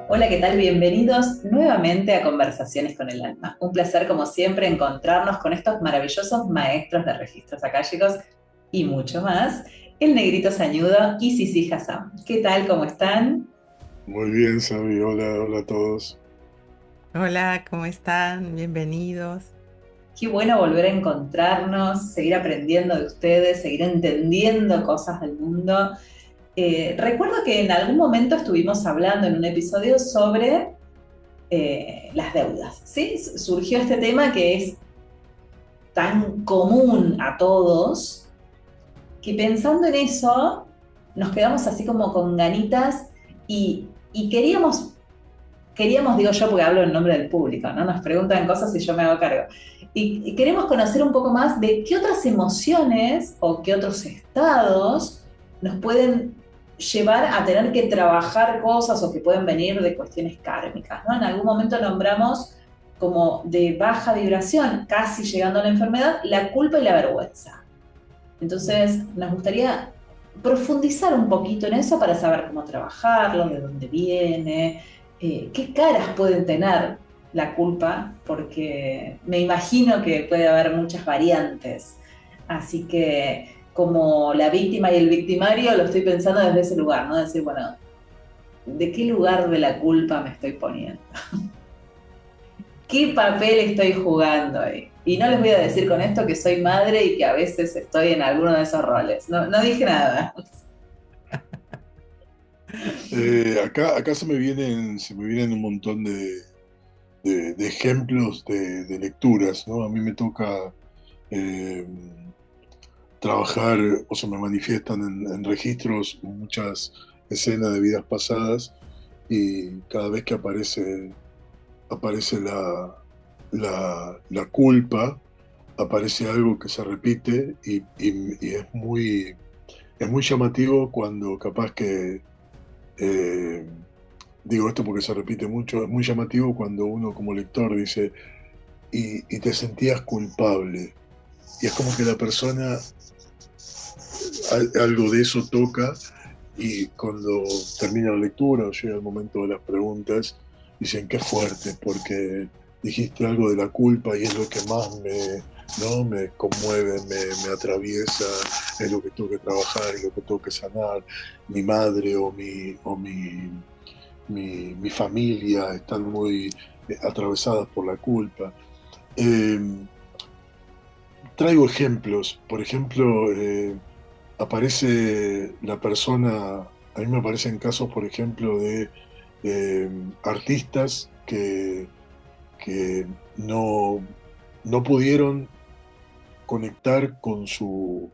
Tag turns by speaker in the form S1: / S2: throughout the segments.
S1: Hola, ¿qué tal? Bienvenidos nuevamente a Conversaciones con el Alma. Un placer, como siempre, encontrarnos con estos maravillosos maestros de registros akáshicos y mucho más. El Negrito Sañudo y Sisi Hassan. ¿Qué tal? ¿Cómo están?
S2: Muy bien, Sabi. Hola, hola a todos.
S3: Hola, ¿cómo están? Bienvenidos.
S1: Qué bueno volver a encontrarnos, seguir aprendiendo de ustedes, seguir entendiendo cosas del mundo. Recuerdo que en algún momento estuvimos hablando en un episodio sobre las deudas, ¿sí? Surgió este tema que es tan común a todos, que pensando en eso nos quedamos así como con ganitas y queríamos, digo yo porque hablo en nombre del público, ¿no? Nos preguntan cosas y yo me hago cargo. Y queremos conocer un poco más de qué otras emociones o qué otros estados nos pueden llevar a tener que trabajar cosas o que pueden venir de cuestiones kármicas, ¿no? En algún momento nombramos como de baja vibración, casi llegando a la enfermedad, la culpa y la vergüenza. Entonces, nos gustaría profundizar un poquito en eso para saber cómo trabajarlo, de dónde viene, qué caras pueden tener la culpa, porque me imagino que puede haber muchas variantes. Así que como la víctima y el victimario lo estoy pensando desde ese lugar, ¿no? Decir, bueno, ¿de qué lugar de la culpa me estoy poniendo? ¿Qué papel estoy jugando ahí? Y no les voy a decir con esto que soy madre y que a veces estoy en alguno de esos roles. No, no dije nada.
S2: Acá se me vienen un montón de ejemplos de lecturas, ¿no? A mí me toca eh, trabajar, o se me manifiestan en registros muchas escenas de vidas pasadas y cada vez que aparece la culpa, aparece algo que se repite y es muy llamativo cuando capaz que Eh, digo esto porque se repite mucho, es muy llamativo cuando uno como lector dice, y te sentías culpable. Y es como que la persona algo de eso toca y cuando termina la lectura o llega el momento de las preguntas, dicen qué fuerte, porque dijiste algo de la culpa y es lo que más me conmueve, me atraviesa, es lo que tengo que trabajar, es lo que tengo que sanar. Mi madre o mi familia están muy atravesadas por la culpa. Eh, Traigo ejemplos, por ejemplo, aparece la persona, a mí me aparecen casos, por ejemplo, de eh, artistas que no pudieron conectar con su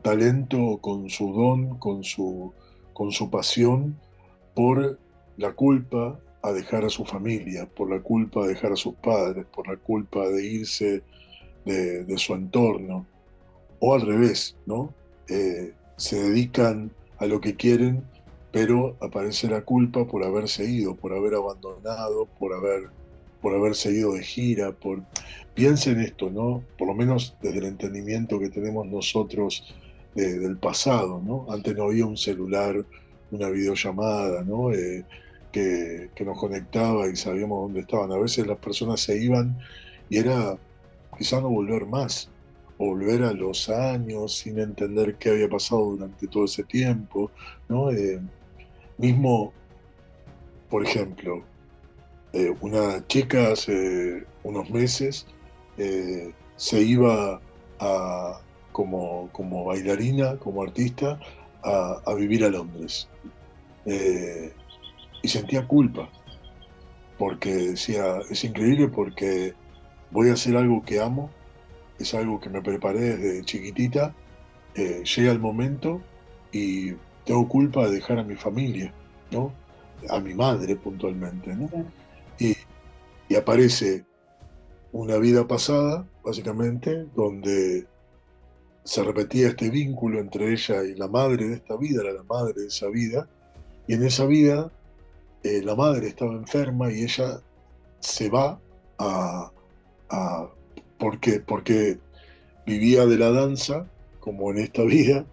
S2: talento, con su don, con su pasión por la culpa a dejar a su familia, por la culpa a dejar a sus padres, por la culpa de irse de su entorno, o al revés, ¿no? Se dedican a lo que quieren, pero aparece la culpa por haberse ido, por haber abandonado, por haber seguido de gira, Piensen esto, ¿no? Por lo menos desde el entendimiento que tenemos nosotros del pasado, ¿no? Antes no había un celular, una videollamada, ¿no? Que nos conectaba y sabíamos dónde estaban. A veces las personas se iban y era quizá no volver más, o volver a los años sin entender qué había pasado durante todo ese tiempo, ¿no? Mismo, por ejemplo, una chica hace unos meses se iba como bailarina, como artista, a vivir a Londres. Eh, y sentía culpa, porque decía, es increíble porque voy a hacer algo que amo, es algo que me preparé desde chiquitita, llega el momento y tengo culpa de dejar a mi familia, ¿no? A mi madre puntualmente, ¿no? Y, y aparece una vida pasada, básicamente, donde se repetía este vínculo entre ella y la madre de esta vida, era la madre de esa vida, y en esa vida la madre estaba enferma y ella se va a, a porque vivía de la danza, como en esta vida,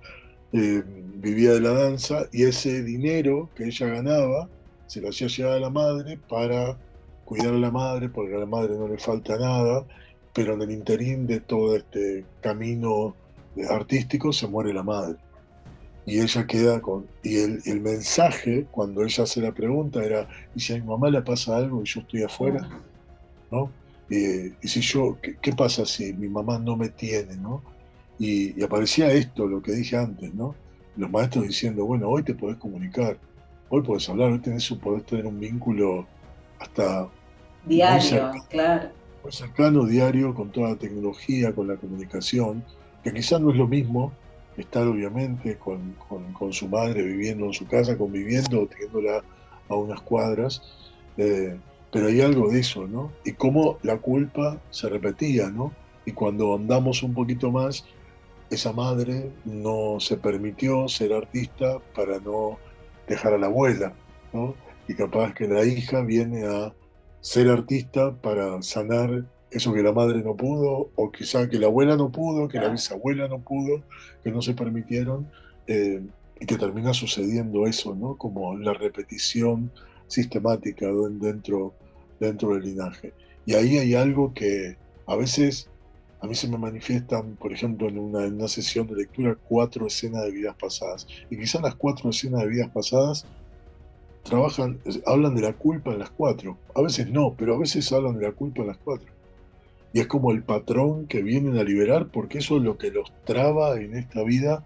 S2: vivía de la danza y ese dinero que ella ganaba se la hacía llegar a la madre para cuidar a la madre, porque a la madre no le falta nada, pero en el interín de todo este camino artístico se muere la madre. Y ella queda con... Y el mensaje, cuando ella hace la pregunta, era, ¿y si a mi mamá le pasa algo y yo estoy afuera? ¿No? Y si yo, ¿qué pasa si mi mamá no me tiene, ¿no? Y aparecía esto, lo que dije antes, ¿no? Los maestros diciendo, bueno, hoy te podés comunicar, hoy podés hablar, podés tener un vínculo hasta muy
S1: Diario,
S2: cercano,
S1: claro.
S2: muy cercano, diario, con toda la tecnología, con la comunicación, que quizás no es lo mismo que estar obviamente con su madre viviendo en su casa, conviviendo o teniéndola a unas cuadras, eh, pero hay algo de eso, ¿no? Y cómo la culpa se repetía, ¿no? Y cuando andamos un poquito más, esa madre no se permitió ser artista para no dejar a la abuela, ¿no? Y capaz que la hija viene a ser artista para sanar eso que la madre no pudo, o quizá que la abuela no pudo, que la
S1: Claro.
S2: bisabuela no pudo, que no se permitieron, y que termina sucediendo eso, ¿no? Como la repetición sistemática dentro del linaje. Y ahí hay algo que a veces a mí se me manifiestan, por ejemplo, en una sesión de lectura, 4 escenas de vidas pasadas. Y quizás las 4 escenas de vidas pasadas hablan de la culpa en las 4. A veces no, pero a veces hablan de la culpa en las 4. Y es como el patrón que vienen a liberar, porque eso es lo que los traba en esta vida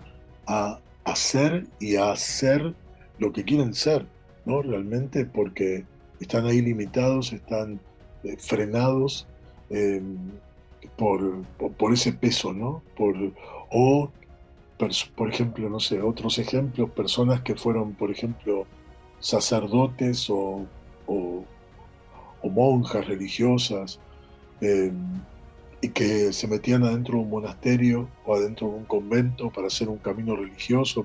S2: a hacer y a hacer lo que quieren ser, ¿no? Realmente porque están ahí limitados, están frenados, eh, por ese peso, ¿no? O, por ejemplo, no sé, otros ejemplos, personas que fueron, por ejemplo, sacerdotes o, o monjas religiosas, eh, y que se metían adentro de un monasterio o adentro de un convento para hacer un camino religioso,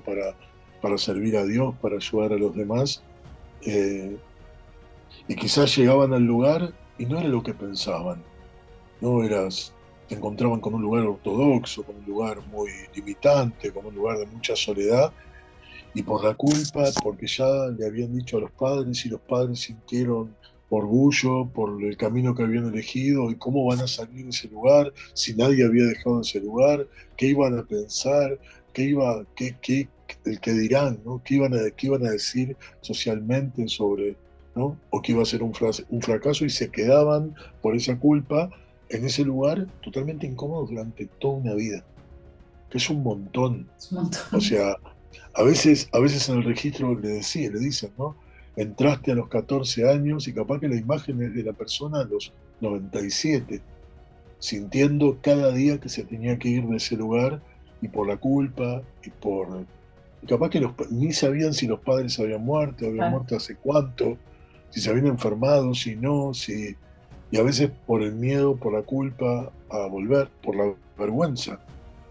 S2: para servir a Dios, para ayudar a los demás, eh, y quizás llegaban al lugar y no era lo que pensaban, no era, se encontraban con un lugar ortodoxo, con un lugar muy limitante, con un lugar de mucha soledad, y por la culpa, porque ya le habían dicho a los padres y los padres sintieron orgullo por el camino que habían elegido y cómo van a salir de ese lugar si nadie había dejado ese lugar, qué iban a pensar, el que dirán, ¿no? Qué iban a decir socialmente sobre, ¿no? O que iba a ser un fracaso y se quedaban por esa culpa en ese lugar totalmente incómodos durante toda una vida, que es un montón.
S1: Es un
S2: O
S1: montón.
S2: sea, a veces en el registro le dicen, ¿no? Entraste a los 14 años y capaz que la imagen es de la persona a los 97, sintiendo cada día que se tenía que ir de ese lugar y por la culpa y capaz que ni sabían si los padres habían
S1: Claro.
S2: muerto hace cuánto, si se habían enfermado, si no, y a veces por el miedo, por la culpa a volver, por la vergüenza,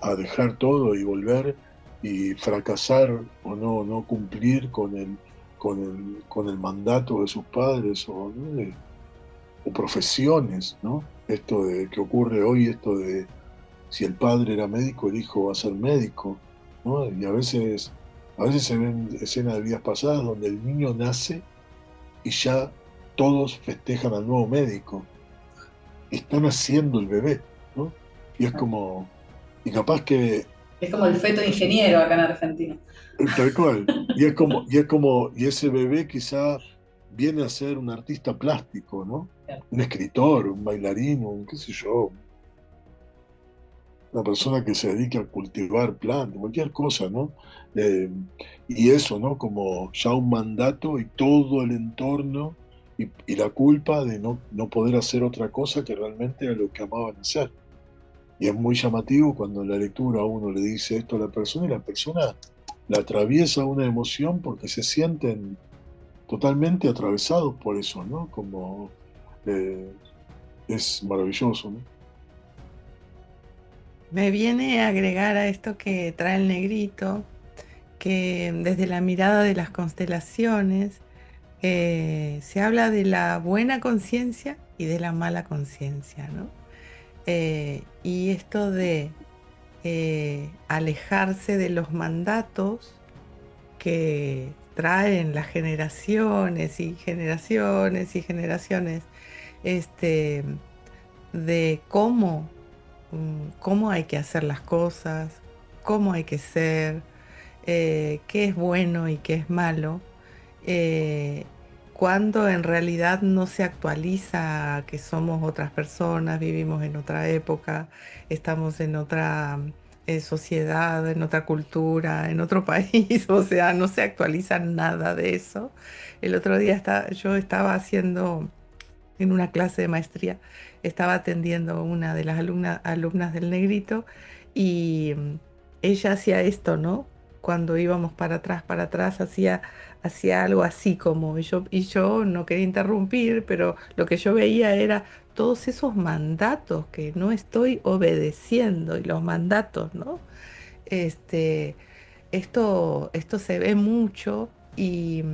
S2: a dejar todo y volver y fracasar o no cumplir con el mandato de sus padres o, ¿no? O profesiones, ¿no? Esto de que ocurre hoy, esto de si el padre era médico, el hijo va a ser médico, ¿no? Y a veces se ven escenas de vidas pasadas donde el niño nace y ya todos festejan al nuevo médico, están haciendo el bebé, ¿no? Y es como, y capaz que,
S1: Es como el feto
S2: no sé,
S1: ingeniero acá en Argentina.
S2: tal cual, y ese bebé quizá viene a ser un artista plástico, ¿no? Un escritor, un bailarín, un qué sé yo, una persona que se dedique a cultivar plantas, cualquier cosa, ¿no? Eh, y eso, ¿no? Como ya un mandato y todo el entorno y la culpa de no poder hacer otra cosa que realmente era lo que amaban hacer. Y es muy llamativo cuando en la lectura uno le dice esto a la persona y la persona la atraviesa una emoción porque se sienten totalmente atravesados por eso, ¿no? Como eh, es maravilloso, ¿no?
S3: Me viene a agregar a esto que trae el negrito, que desde la mirada de las constelaciones se habla de la buena conciencia y de la mala conciencia, ¿no? Y esto de alejarse de los mandatos que traen las generaciones y generaciones y generaciones, este, de cómo hay que hacer las cosas, cómo hay que ser, qué es bueno y qué es malo, eh, cuando en realidad no se actualiza que somos otras personas, vivimos en otra época, estamos en otra sociedad, en otra cultura, en otro país, o sea, no se actualiza nada de eso. El otro día yo estaba haciendo en una clase de maestría, estaba atendiendo a una de las alumnas del negrito y ella hacía esto, ¿no? Cuando íbamos para atrás, hacía algo así como, y yo no quería interrumpir, pero lo que yo veía era todos esos mandatos que no estoy obedeciendo y los mandatos, ¿no? Este, esto se ve mucho y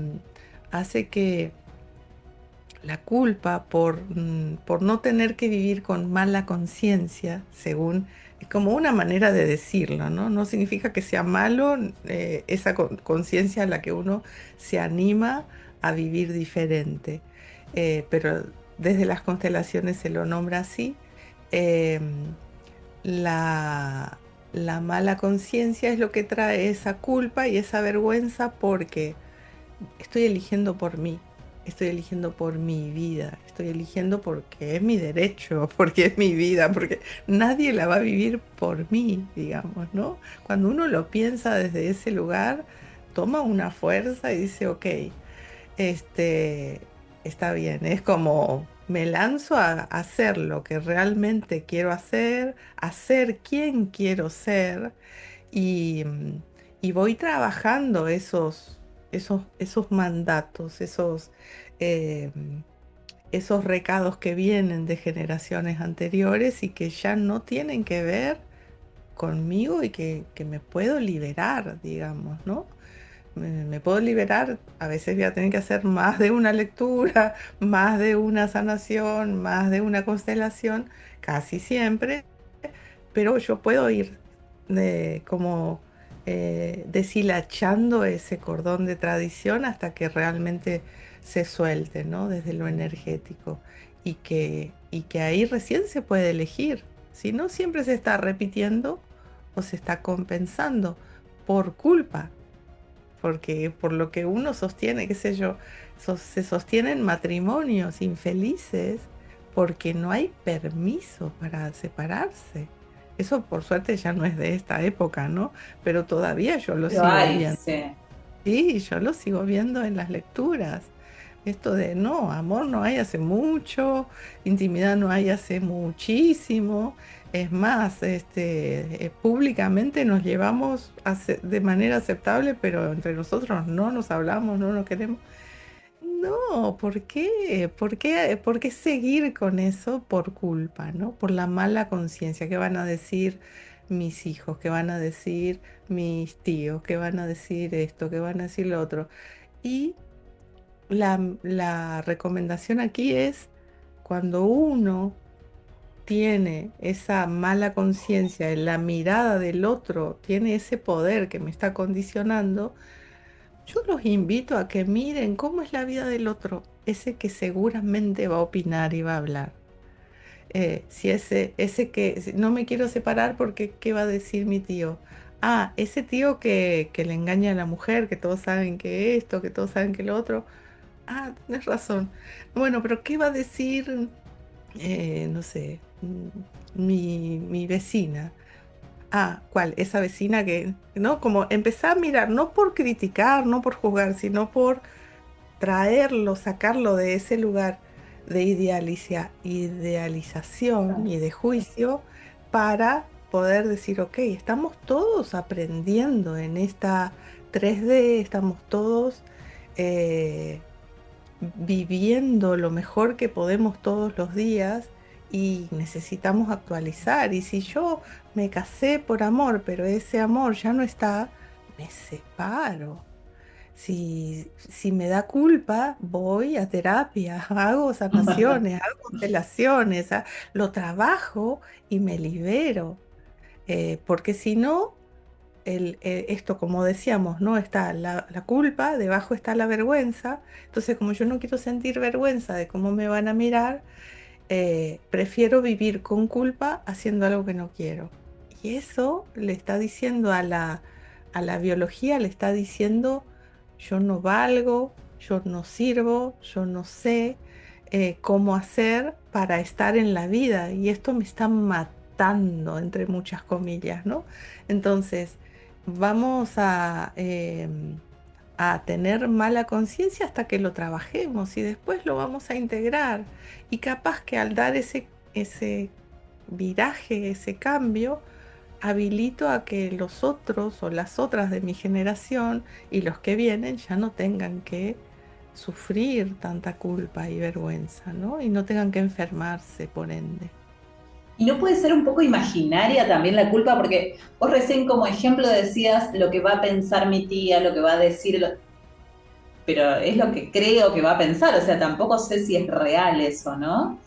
S3: hace que la culpa por no tener que vivir con mala conciencia, según, es como una manera de decirlo, ¿no? No significa que sea malo esa conciencia a la que uno se anima a vivir diferente. Pero desde las constelaciones se lo nombra así. em, la, la mala conciencia es lo que trae esa culpa y esa vergüenza porque estoy eligiendo por mí, estoy eligiendo por mi vida, estoy eligiendo porque es mi derecho, porque es mi vida, porque nadie la va a vivir por mí, digamos, ¿no? Cuando uno lo piensa desde ese lugar, toma una fuerza y dice, ok, este, está bien, es como me lanzo a hacer lo que realmente quiero hacer quien quiero ser y, y voy trabajando esos mandatos, eh, esos recados que vienen de generaciones anteriores y que ya no tienen que ver conmigo y que me puedo liberar, digamos, ¿no? Me puedo liberar, a veces voy a tener que hacer más de una lectura, más de una sanación, más de una constelación, casi siempre, pero yo puedo ir como deshilachando ese cordón de tradición hasta que realmente se suelte, ¿no? Desde lo energético y que ahí recién se puede elegir. Si no, siempre se está repitiendo o se está compensando por culpa, porque por lo que uno sostiene, qué sé yo, se sostienen matrimonios infelices porque no hay permiso para separarse. Eso por suerte ya no es de esta época, ¿no? Pero todavía yo lo
S1: Pero
S3: sigo
S1: hay,
S3: viendo.
S1: sí.
S3: Sí, yo lo sigo viendo en las lecturas. Esto de no, amor no hay hace mucho, intimidad no hay hace muchísimo. Es más, públicamente nos llevamos de manera aceptable, pero entre nosotros no nos hablamos, no nos queremos. No, ¿por qué? ¿Por qué seguir con eso por culpa, ¿no? Por la mala conciencia. ¿Qué van a decir mis hijos? ¿Qué van a decir mis tíos? ¿Qué van a decir esto? ¿Qué van a decir lo otro? Y la recomendación aquí es cuando uno tiene esa mala conciencia en la mirada del otro, tiene ese poder que me está condicionando, yo los invito a que miren cómo es la vida del otro, ese que seguramente va a opinar y va a hablar. Si ese que no me quiero separar porque ¿qué va a decir mi tío? Ah, ese tío que le engaña a la mujer, que todos saben que esto, que todos saben que lo otro. Ah, tienes razón. Bueno, pero ¿qué va a decir, no sé, mi vecina? Ah, ¿cuál? Esa vecina que, ¿no? Como empezar a mirar, no por criticar, no por juzgar, sino por traerlo, sacarlo de ese lugar de idealización y de juicio para poder decir, ok, estamos todos aprendiendo en esta 3D, estamos todos eh, viviendo lo mejor que podemos todos los días y necesitamos actualizar. Y si yo me casé por amor, pero ese amor ya no está, me separo. Si me da culpa, voy a terapia, hago sanaciones, hago constelaciones, lo trabajo y me libero. Porque si no, esto, como decíamos, ¿no? Está la culpa, debajo está la vergüenza. Entonces, como yo no quiero sentir vergüenza de cómo me van a mirar, prefiero vivir con culpa haciendo algo que no quiero. Y eso le está diciendo a la biología, le está diciendo, yo no valgo, yo no sirvo, yo no sé cómo hacer para estar en la vida. Y esto me está matando, entre muchas comillas, ¿no? Entonces, vamos a tener mala conciencia hasta que lo trabajemos y después lo vamos a integrar. Y capaz que al dar ese viraje, ese cambio, habilito a que los otros o las otras de mi generación y los que vienen ya no tengan que sufrir tanta culpa y vergüenza, ¿no? Y no tengan que enfermarse por ende.
S1: Y no puede ser un poco imaginaria también la culpa, porque vos recién como ejemplo decías lo que va a pensar mi tía, lo que va a decir, pero es lo que creo que va a pensar, o sea, tampoco sé si es real eso, ¿no?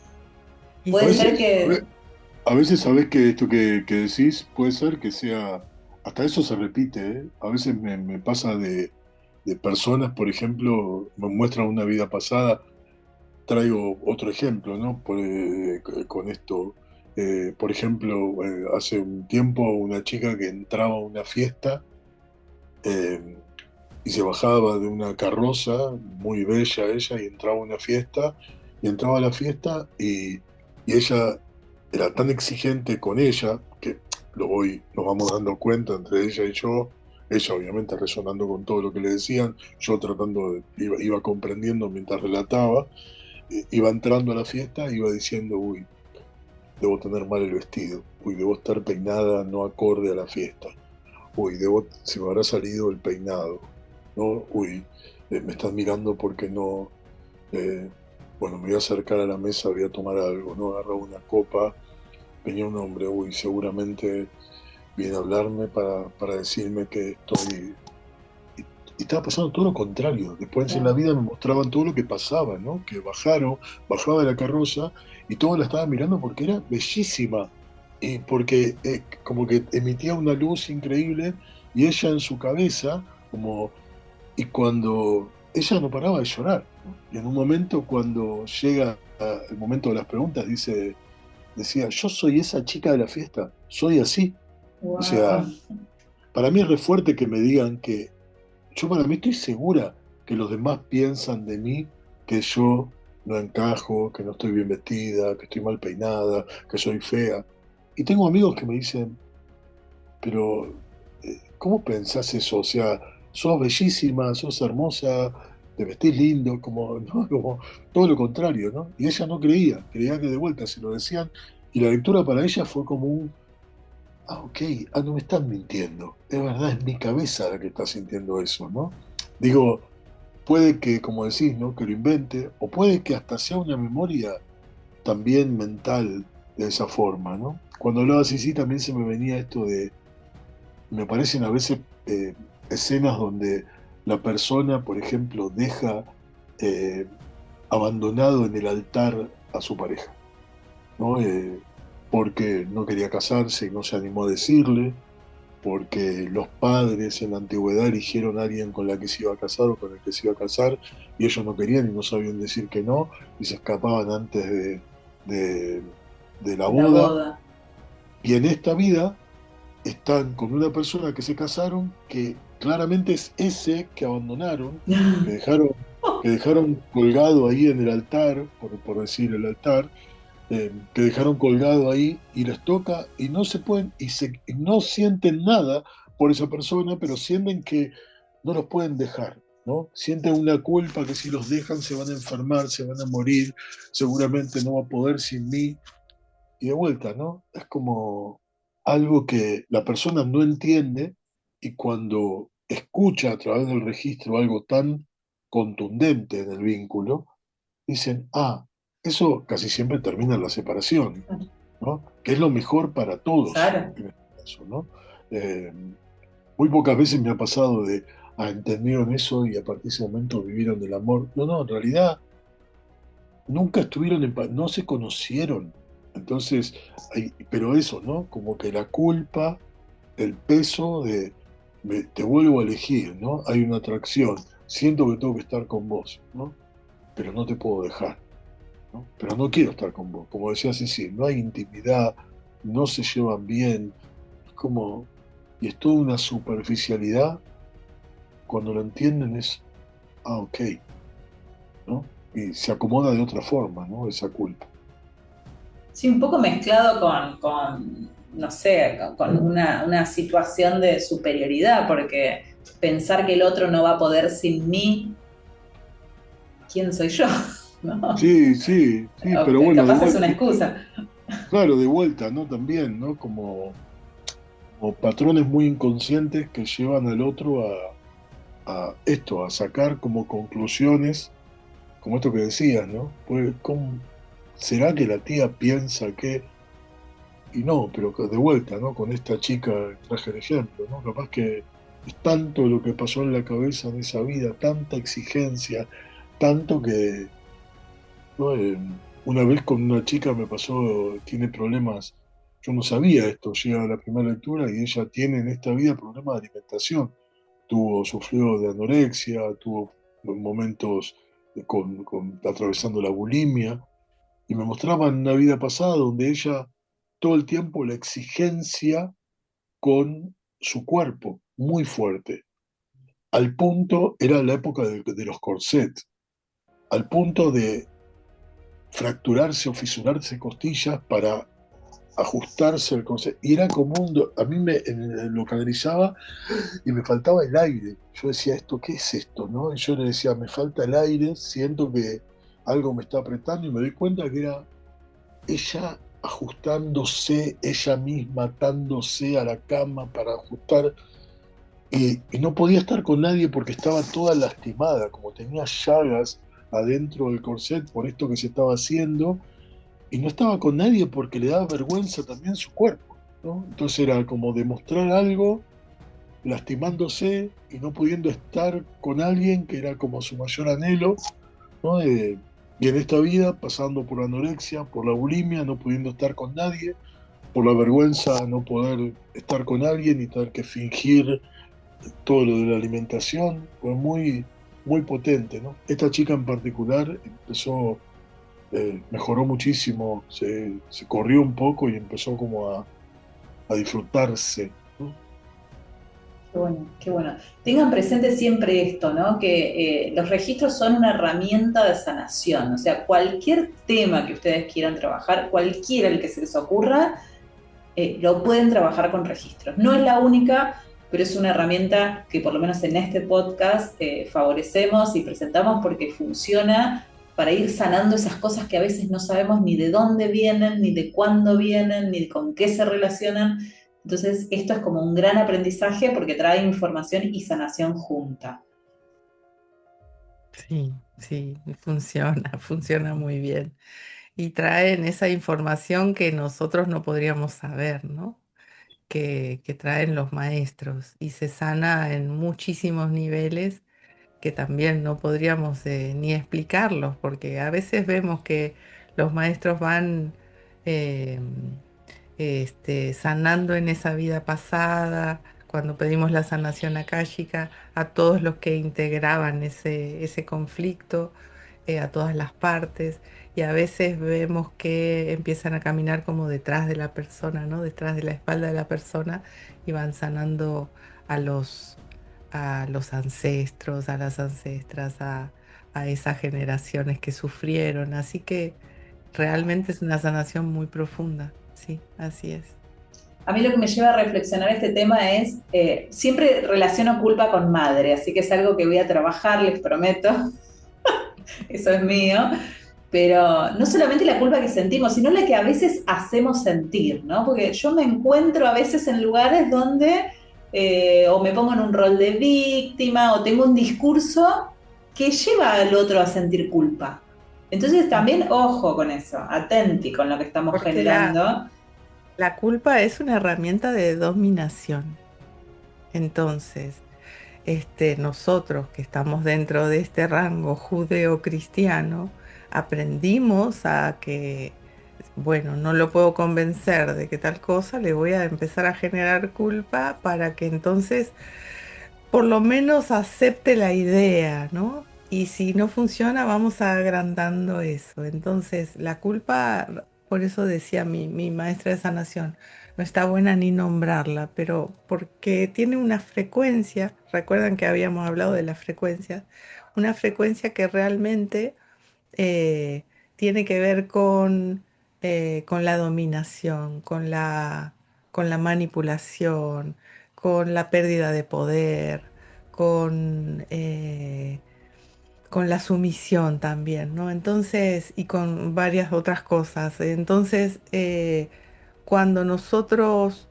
S3: Y
S2: A
S1: Puede
S3: sí,
S1: ser
S2: veces,
S1: que,
S2: a veces sabés que esto que decís puede ser que sea, hasta eso se repite, ¿eh? A veces me pasa de personas, por ejemplo, me muestran una vida pasada. Traigo otro ejemplo, ¿no? Con esto, por ejemplo, hace un tiempo una chica que entraba a una fiesta eh, y se bajaba de una carroza, muy bella ella, y entraba a una fiesta, y entraba a la fiesta y ella era tan exigente con ella, que nos vamos dando cuenta entre ella y yo, ella obviamente resonando con todo lo que le decían, yo iba comprendiendo mientras relataba, iba entrando a la fiesta, iba diciendo, uy, debo tener mal el vestido, uy, debo estar peinada no acorde a la fiesta, uy, se me habrá salido el peinado, ¿no? Uy, me están mirando porque no, eh, bueno, me voy a acercar a la mesa, voy a tomar algo, ¿no? Agarraba una copa, venía un hombre, uy, seguramente viene a hablarme para decirme que estoy... Y estaba pasando todo lo contrario. Después en la vida me mostraban todo lo que pasaba, ¿no? Que bajaba de la carroza y todos la estaban mirando porque era bellísima. Y porque como que emitía una luz increíble y ella en su cabeza, como... Y cuando ella no paraba de llorar, ¿no? Y en un momento cuando llega el momento de las preguntas, decía, yo soy esa chica de la fiesta, soy así. O
S1: wow.
S2: sea, para mí es re fuerte que me digan que yo para mí estoy segura que los demás piensan de mí que yo no encajo, que no estoy bien vestida, que estoy mal peinada, que soy fea. Y tengo amigos que me dicen, pero ¿cómo pensás eso? O sea, sos bellísima, sos hermosa, te vestís lindo, como, ¿no? Como todo lo contrario, ¿no? Y ella no creía que de vuelta se lo decían, y la lectura para ella fue como ok, no me están mintiendo, es verdad, es mi cabeza la que está sintiendo eso, ¿no? Digo, puede que, como decís, ¿no? Que lo invente, o puede que hasta sea una memoria también mental de esa forma, ¿no? Cuando hablaba así, sí, también se me venía esto de, me aparecen a veces escenas donde la persona, por ejemplo, deja eh, abandonado en el altar a su pareja, ¿no? Porque no quería casarse y no se animó a decirle, porque los padres en la antigüedad eligieron a alguien con la que se iba a casar o con el que se iba a casar y ellos no querían y no sabían decir que no y se escapaban antes de, de la
S1: De la
S2: boda.
S1: boda.
S2: Y en esta vida están con una persona que se casaron que claramente es ese que abandonaron, que dejaron, que dejaron colgado ahí en el altar, por decir el altar, que dejaron colgado ahí y les toca y no se pueden y no sienten nada por esa persona, pero sienten que no los pueden dejar, ¿no? Sienten una culpa que si los dejan se van a enfermar, se van a morir, seguramente no va a poder sin mí. Y de vuelta, ¿no? Es como algo que la persona no entiende y cuando escucha a través del registro algo tan contundente en el vínculo, dicen, eso casi siempre termina en la separación, ¿no? Que es lo mejor para todos
S1: Claro.
S2: en este caso, ¿no? Eh, Muy pocas veces me ha pasado entendieron eso y a partir de ese momento vivieron el amor. No, no, en realidad nunca estuvieron no se conocieron. Entonces, pero eso, ¿no? Como que la culpa, el peso te vuelvo a elegir, ¿no? Hay una atracción, siento que tengo que estar con vos, ¿no? Pero no te puedo dejar, ¿no? Pero no quiero estar con vos, como decía Ceci, no hay intimidad, no se llevan bien, es como, y es toda una superficialidad, cuando lo entienden es, ah, ok, ¿no? Y se acomoda de otra forma, ¿no? Esa culpa.
S1: Sí, un poco mezclado no sé, con una situación de superioridad, porque pensar que el otro no va a poder sin mí, ¿quién soy yo? ¿No?
S2: Sí, sí, sí, pero bueno, de
S1: Capaz es una
S2: vuelta,
S1: excusa.
S2: claro, de vuelta, ¿no? También, ¿no? Como patrones muy inconscientes que llevan al otro a esto, a sacar como conclusiones, como esto que decías, ¿no? Pues, ¿será que la tía piensa que... Y no, pero de vuelta, ¿no? Con esta chica traje el ejemplo, ¿no? Capaz que es tanto lo que pasó en la cabeza en esa vida, tanta exigencia, tanto que, ¿no? Una vez con una chica me pasó, tiene problemas, yo no sabía esto, llega a la primera lectura y ella tiene en esta vida problemas de alimentación. Sufrió de anorexia, tuvo momentos atravesando la bulimia, y me mostraban una vida pasada donde ella todo el tiempo la exigencia con su cuerpo muy fuerte. Al punto, era la época de los corsets, al punto de fracturarse o fisurarse costillas para ajustarse al corset. Y era como a mí lo canalizaba y me faltaba el aire. Yo decía, ¿esto qué es esto? ¿No? Y yo le decía, me falta el aire, siento que algo me está apretando y me doy cuenta que era ella ajustándose, ella misma atándose a la cama para ajustar. Y no podía estar con nadie porque estaba toda lastimada, como tenía llagas adentro del corset por esto que se estaba haciendo, y no estaba con nadie porque le daba vergüenza también su cuerpo, ¿no? Entonces era como demostrar algo lastimándose y no pudiendo estar con alguien que era como su mayor anhelo, ¿no? Y en esta vida, pasando por la anorexia, por la bulimia, no pudiendo estar con nadie, por la vergüenza no poder estar con alguien y tener que fingir todo lo de la alimentación, fue muy, muy potente, ¿no? Esta chica en particular mejoró muchísimo, se corrió un poco y empezó como a disfrutarse, ¿no?
S1: Qué bueno, qué bueno. Tengan presente siempre esto, ¿no? Que los registros son una herramienta de sanación. O sea, cualquier tema que ustedes quieran trabajar, cualquiera el que se les ocurra, lo pueden trabajar con registros. No es la única, pero es una herramienta que por lo menos en este podcast favorecemos y presentamos porque funciona para ir sanando esas cosas que a veces no sabemos ni de dónde vienen, ni de cuándo vienen, ni con qué se relacionan. Entonces, esto es como un gran aprendizaje porque trae información y sanación junta.
S3: Sí, sí, funciona, funciona muy bien. Y traen esa información que nosotros no podríamos saber, ¿no? Que traen los maestros y se sana en muchísimos niveles que también no podríamos ni explicarlos, porque a veces vemos que los maestros van eh, sanando en esa vida pasada, cuando pedimos la sanación akáshica, a todos los que integraban ese conflicto, a todas las partes, y a veces vemos que empiezan a caminar como detrás de la persona, ¿no? Detrás de la espalda de la persona y van sanando a los ancestros, a las ancestras, a esas generaciones que sufrieron. Así que realmente es una sanación muy profunda. Sí, así es.
S1: A mí lo que me lleva a reflexionar este tema es, siempre relaciono culpa con madre, así que es algo que voy a trabajar, les prometo, eso es mío, pero no solamente la culpa que sentimos, sino la que a veces hacemos sentir, ¿no? Porque yo me encuentro a veces en lugares donde o me pongo en un rol de víctima o tengo un discurso que lleva al otro a sentir culpa. Entonces también ojo con eso, atenti con lo que estamos
S3: Porque
S1: generando.
S3: la culpa es una herramienta de dominación. Entonces, nosotros que estamos dentro de este rango judeo-cristiano, aprendimos a que bueno, no lo puedo convencer de que tal cosa, le voy a empezar a generar culpa para que entonces por lo menos acepte la idea, ¿no? Y si no funciona, vamos agrandando eso. Entonces, la culpa, por eso decía mi maestra de sanación, no está buena ni nombrarla, pero porque tiene una frecuencia, recuerdan que habíamos hablado de la frecuencia, una frecuencia que realmente eh, tiene que ver con la dominación, con la manipulación, con la pérdida de poder, con, eh, con la sumisión también, ¿no? Entonces, y con varias otras cosas. Entonces, cuando nosotros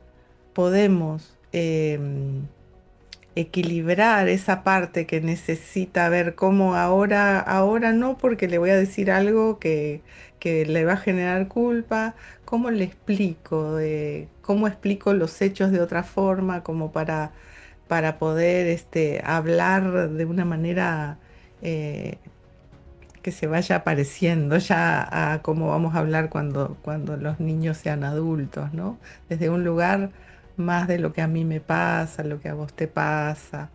S3: podemos equilibrar esa parte que necesita ver cómo ahora no, porque le voy a decir algo que le va a generar culpa, cómo le explico, cómo explico los hechos de otra forma, como para poder hablar de una manera eh, que se vaya apareciendo ya a cómo vamos a hablar cuando los niños sean adultos, ¿no? Desde un lugar más de lo que a mí me pasa, lo que a vos te pasa,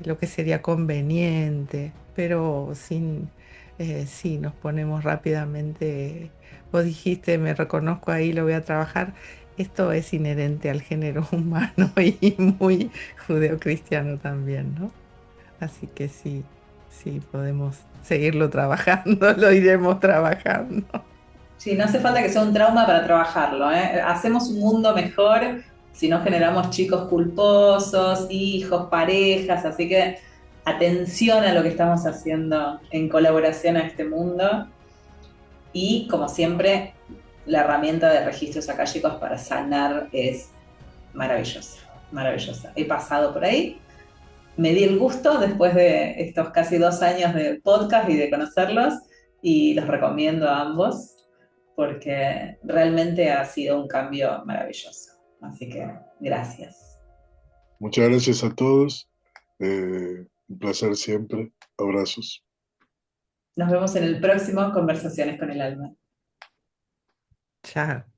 S3: lo que sería conveniente, pero sin, sí, nos ponemos rápidamente, vos dijiste, me reconozco ahí, lo voy a trabajar. Esto es inherente al género humano y muy judeocristiano también, ¿no? Así que sí, sí, podemos seguirlo trabajando, lo iremos trabajando.
S1: Sí, no hace falta que sea un trauma para trabajarlo, ¿eh? Hacemos un mundo mejor si no generamos chicos culposos, hijos, parejas, así que atención a lo que estamos haciendo en colaboración a este mundo y como siempre, la herramienta de registros akáshicos para sanar es maravillosa, maravillosa. He pasado por ahí, me di el gusto después de estos casi 2 años de podcast y de conocerlos y los recomiendo a ambos porque realmente ha sido un cambio maravilloso. Así que gracias.
S2: Muchas gracias a todos. Un placer siempre. Abrazos.
S1: Nos vemos en el próximo Conversaciones con el Alma.
S3: Chao.